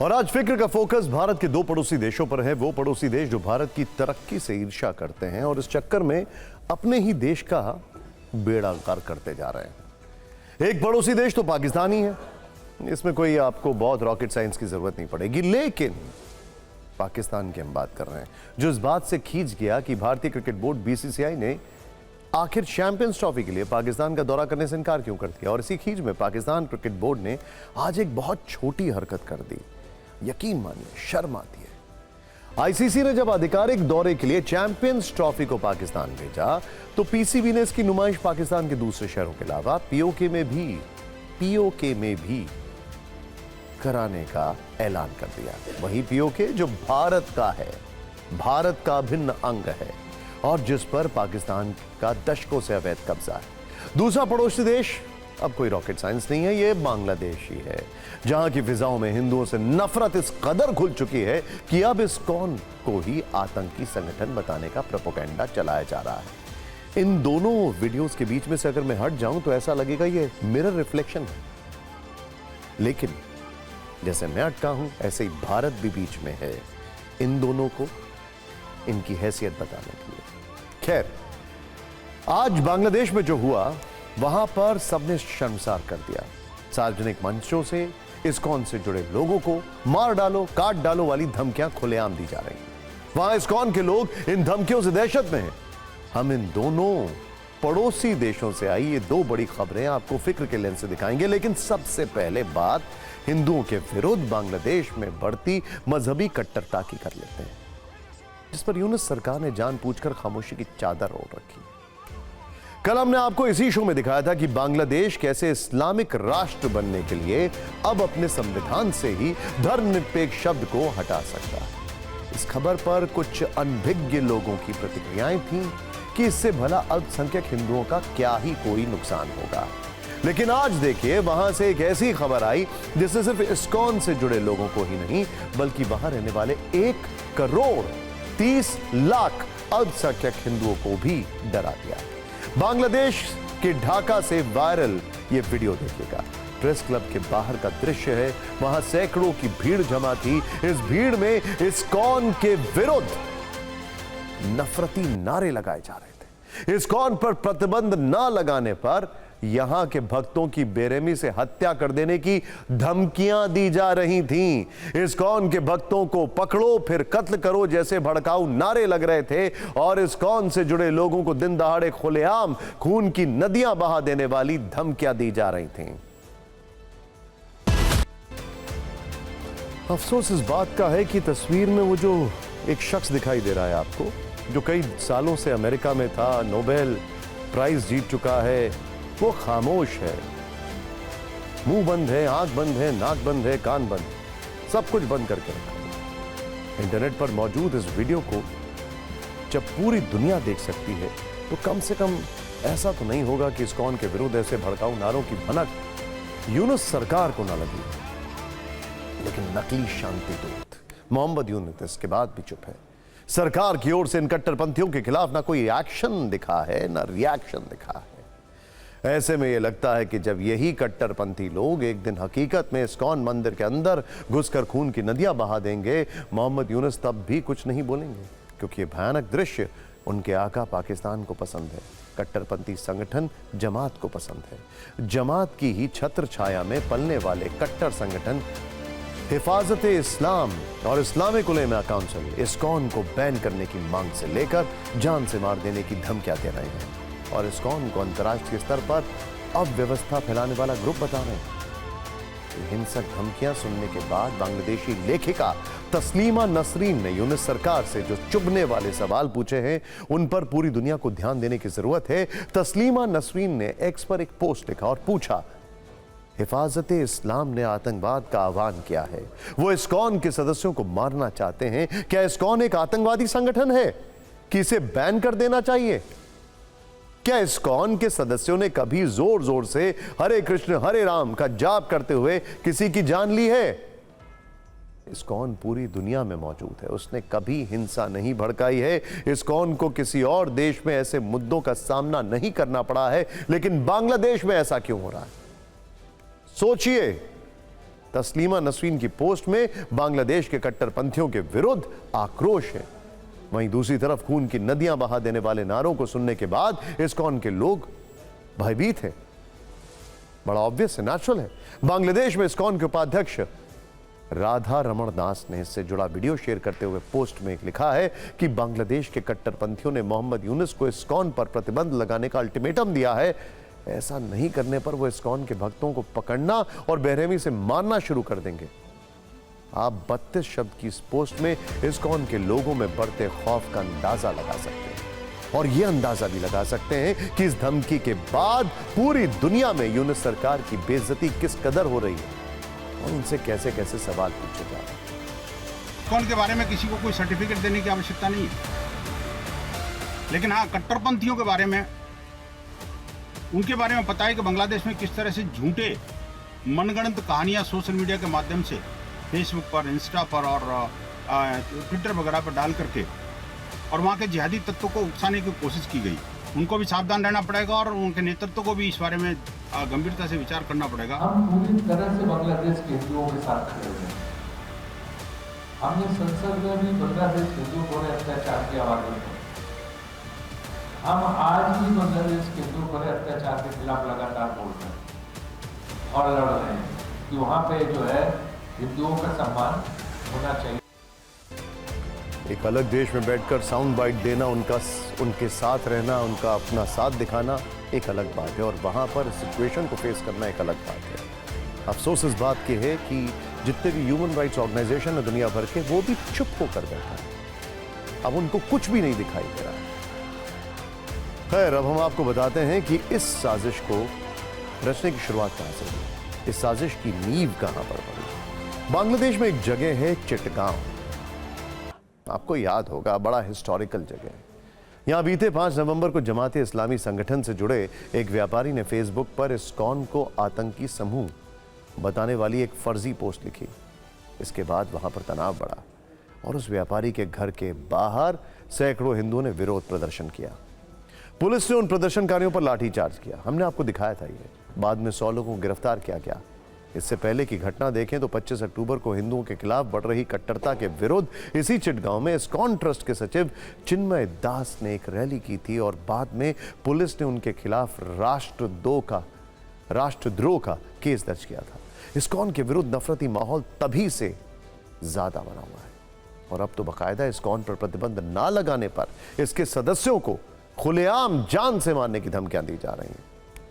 और आज फिक्र का फोकस भारत के दो पड़ोसी देशों पर है। वो पड़ोसी देश जो भारत की तरक्की से ईर्ष्या करते हैं और इस चक्कर में अपने ही देश का बेड़ा गर्क करते जा रहे हैं। एक पड़ोसी देश तो पाकिस्तान ही है, इसमें कोई आपको बहुत रॉकेट साइंस की जरूरत नहीं पड़ेगी। लेकिन पाकिस्तान की हम बात कर रहे हैं जो इस बात से खींच गया कि भारतीय क्रिकेट बोर्ड बीसीसीआई ने आखिर चैंपियंस ट्रॉफी के लिए पाकिस्तान का दौरा करने से इनकार क्यों कर दिया। और इसी खींच में पाकिस्तान क्रिकेट बोर्ड ने आज एक बहुत छोटी हरकत कर दी। यकीन मानिए, शर्म आती है। आईसीसी ने जब आधिकारिक दौरे के लिए चैंपियंस ट्रॉफी को पाकिस्तान भेजा तो पीसीबी ने इसकी नुमाइश पाकिस्तान के दूसरे शहरों के अलावा पीओके में भी कराने का ऐलान कर दिया। वही पीओके जो भारत का है, भारत का अभिन्न अंग है और जिस पर पाकिस्तान का दशकों से अवैध कब्जा है। दूसरा पड़ोसी देश अब कोई रॉकेट साइंस नहीं है, यह बांग्लादेश ही है, जहां की फिजाओं में हिंदुओं से नफरत इस कदर घुल चुकी है कि अब इस्कॉन को ही आतंकी संगठन बताने का प्रोपेगेंडा चलाया जा रहा है। इन दोनों वीडियोस के बीच में से अगर मैं हट जाऊं तो ऐसा लगेगा ये मिरर रिफ्लेक्शन है, लेकिन जैसे मैं अटका हूं ऐसे ही भारत भी बीच में है, इन दोनों को इनकी हैसियत बताने के लिए। खैर, आज बांग्लादेश में जो हुआ वहां पर सबने शर्मसार कर दिया। सार्वजनिक मंचों से इस्कॉन से जुड़े लोगों को मार डालो, काट डालो वाली धमकियां खुलेआम दी जा रही हैं। वहां इस्कॉन के लोग इन धमकियों से दहशत में हैं। हम इन दोनों पड़ोसी देशों से आई ये दो बड़ी खबरें आपको फिक्र के लेंस से दिखाएंगे, लेकिन सबसे पहले बात हिंदुओं के विरुद्ध बांग्लादेश में बढ़ती मजहबी कट्टरता की कर लेते हैं, जिस पर यूनुस सरकार ने जानबूझकर खामोशी की चादर ओढ़ रखी। कल हमने आपको इसी शो में दिखाया था कि बांग्लादेश कैसे इस्लामिक राष्ट्र बनने के लिए अब अपने संविधान से ही धर्मनिरपेक्ष शब्द को हटा सकता है। इस खबर पर कुछ अनभिज्ञ लोगों की प्रतिक्रियाएं थीं कि इससे भला अल्पसंख्यक हिंदुओं का क्या ही कोई नुकसान होगा। लेकिन आज देखिए, वहां से एक ऐसी खबर आई जिससे सिर्फ इस्कॉन से जुड़े लोगों को ही नहीं बल्कि वहां रहने वाले 1,30,00,000 अल्पसंख्यक हिंदुओं को भी डरा दिया। बांग्लादेश के ढाका से वायरल ये वीडियो देखिएगा। प्रेस क्लब के बाहर का दृश्य है, वहां सैकड़ों की भीड़ जमा थी। इस भीड़ में इस्कॉन के विरुद्ध नफरती नारे लगाए जा रहे थे। इस्कॉन पर प्रतिबंध ना लगाने पर यहां के भक्तों की बेरहमी से हत्या कर देने की धमकियां दी जा रही थीं। इस्कॉन के भक्तों को पकड़ो फिर कत्ल करो जैसे भड़काऊ नारे लग रहे थे और इस्कॉन से जुड़े लोगों को दिन दहाड़े खुलेआम खून की नदियां बहा देने वाली धमकियां दी जा रही थीं। अफसोस इस बात का है कि तस्वीर में वो जो एक शख्स दिखाई दे रहा है आपको, जो कई सालों से अमेरिका में था, नोबेल प्राइज जीत चुका है, वो खामोश है। मुंह बंद है, आंख बंद है, नाक बंद है, कान बंद, सब कुछ बंद करके रखा है। इंटरनेट पर मौजूद इस वीडियो को जब पूरी दुनिया देख सकती है तो कम से कम ऐसा तो नहीं होगा कि इस्कॉन के विरुद्ध ऐसे भड़काऊ नारों की भनक यूनुस सरकार को ना लगी। लेकिन नकली शांति दूत मोहम्मद यूनुस इसके बाद भी चुप है। सरकार की ओर से इन कट्टरपंथियों के खिलाफ ना कोई एक्शन दिखा है ना रिएक्शन दिखा है। ऐसे में यह लगता है कि जब यही कट्टरपंथी लोग एक दिन हकीकत में इस्कॉन मंदिर के अंदर घुसकर खून की नदियां बहा देंगे, मोहम्मद यूनुस तब भी कुछ नहीं बोलेंगे, क्योंकि ये भयानक दृश्य उनके आका पाकिस्तान को पसंद है, कट्टरपंथी संगठन जमात को पसंद है। जमात की ही छत्र छाया में पलने वाले कट्टर संगठन हिफाजते इस्लाम और इस्लामिक उलेमा काउंसिल इस्कॉन को बैन करने की मांग से लेकर जान से मार देने की धमकियां दे रहे हैं और इस्कॉन को अंतर्राष्ट्रीय स्तर पर अव्यवस्था फैलाने वाला ग्रुप बता रहे हैं। हिंसक धमकियां सुनने के बाद बांग्लादेशी लेखिका तस्लीमा नसरीन ने यूनुस सरकार से जो चुभने वाले सवाल पूछे हैं उन पर पूरी दुनिया को ध्यान देने की जरूरत है। तस्लीमा नसरीन ने एक्स पर एक पोस्ट लिखा और पूछा, हिफाजते इस्लाम ने आतंकवाद का आह्वान किया है, वो इस्कॉन के सदस्यों को मारना चाहते हैं, क्या इस्कॉन एक आतंकवादी संगठन है कि इसे बैन कर देना चाहिए? क्या इस्कॉन के सदस्यों ने कभी जोर जोर से हरे कृष्ण हरे राम का जाप करते हुए किसी की जान ली है? इस्कॉन पूरी दुनिया में मौजूद है, उसने कभी हिंसा नहीं भड़काई है। इस्कॉन को किसी और देश में ऐसे मुद्दों का सामना नहीं करना पड़ा है, लेकिन बांग्लादेश में ऐसा क्यों हो रहा है? सोचिए, तस्लीमा नसरीन की पोस्ट में बांग्लादेश के कट्टरपंथियों के विरुद्ध आक्रोश है। वहीं दूसरी तरफ खून की नदियां बहा देने वाले नारों को सुनने के बाद इस्कॉन के लोग भयभीत हैं। बड़ा ऑब्वियस है, नेचुरल है। बांग्लादेश में इस्कॉन के उपाध्यक्ष राधा रमण दास ने इससे जुड़ा वीडियो शेयर करते हुए पोस्ट में लिखा है कि बांग्लादेश के कट्टरपंथियों ने मोहम्मद यूनुस को इस्कॉन पर प्रतिबंध लगाने का अल्टीमेटम दिया है। ऐसा नहीं करने पर वो इस्कॉन के भक्तों को पकड़ना और बेरहमी से मारना शुरू कर देंगे। आप 32 शब्द की इस पोस्ट में इस्कॉन के लोगों में बढ़ते खौफ का अंदाजा लगा सकते हैं और यह अंदाजा भी लगा सकते हैं कि इस धमकी के बाद पूरी दुनिया में यूनुस सरकार की बेइज्जती किस कदर हो रही है और उनसे कैसे कैसे सवाल पूछे जा रहे हैं। इस्कॉन के बारे में किसी को कोई सर्टिफिकेट देने की आवश्यकता नहीं है, लेकिन हाँ, कट्टरपंथियों के बारे में, उनके बारे में पता है कि बांग्लादेश में किस तरह से झूठे मनगढ़ंत कहानियां सोशल मीडिया के माध्यम से फेसबुक पर, इंस्टा पर और ट्विटर वगैरह पर डाल करके और वहाँ के जिहादी तत्वों को उकसाने की कोशिश की गई। उनको भी सावधान रहना पड़ेगा और उनके नेतृत्व को भी इस बारे में गंभीरता से विचार करना पड़ेगा। हम पूरी तरह से बांग्लादेश के हिंदुओं के साथ खड़े हुए हैं। हमने संसद में भी बांग्लादेश हिंदुओं पर अत्याचार की आवाज उठाई। हम आज भी बांग्लादेश के हिंदुओं पर अत्याचार के खिलाफ लगातार बोल रहे हैं और लड़ रहे हैं कि वहाँ पे जो है हिंदुओं का सम्मान होना चाहिए। एक अलग देश में बैठकर साउंड बाइट देना, उनके साथ रहना, उनका अपना साथ दिखाना एक अलग बात है और वहां पर सिचुएशन को फेस करना एक अलग बात है। अफसोस इस बात की है कि जितने भी ह्यूमन राइट्स ऑर्गेनाइजेशन है दुनिया भर के, वो भी चुप होकर बैठा है। अब उनको कुछ भी नहीं दिखाई दे रहा है। खैर, अब हम आपको बताते हैं कि इस साजिश को रचने की शुरुआत कहां से हुई, इस साजिश की नींव कहां पर पड़ी। बांग्लादेश में एक जगह है चिटगांव, आपको याद होगा, बड़ा हिस्टोरिकल जगह है। यहां बीते 5 नवंबर को जमात इस्लामी संगठन से जुड़े एक व्यापारी ने फेसबुक पर इस्कॉन को आतंकी समूह बताने वाली एक फर्जी पोस्ट लिखी। इसके बाद वहां पर तनाव बढ़ा और उस व्यापारी के घर के बाहर सैकड़ों हिंदुओं ने विरोध प्रदर्शन किया। पुलिस ने उन प्रदर्शनकारियों पर लाठीचार्ज किया। हमने आपको दिखाया था ये। बाद में 100 लोगों को गिरफ्तार किया गया। इससे पहले की घटना देखें तो 25 अक्टूबर को हिंदुओं के खिलाफ बढ़ रही कट्टरता के विरुद्ध इसी चिटगांव में इस्कॉन ट्रस्ट के सचिव चिन्मय दास ने एक रैली की थी और बाद में पुलिस ने उनके खिलाफ राष्ट्रद्रोह का केस दर्ज किया था। इस्कॉन के विरुद्ध नफरती माहौल तभी से ज्यादा बना हुआ है और अब तो बाकायदा इस्कॉन पर प्रतिबंध ना लगाने पर इसके सदस्यों को खुलेआम जान से मारने की धमकियां दी जा रही हैं।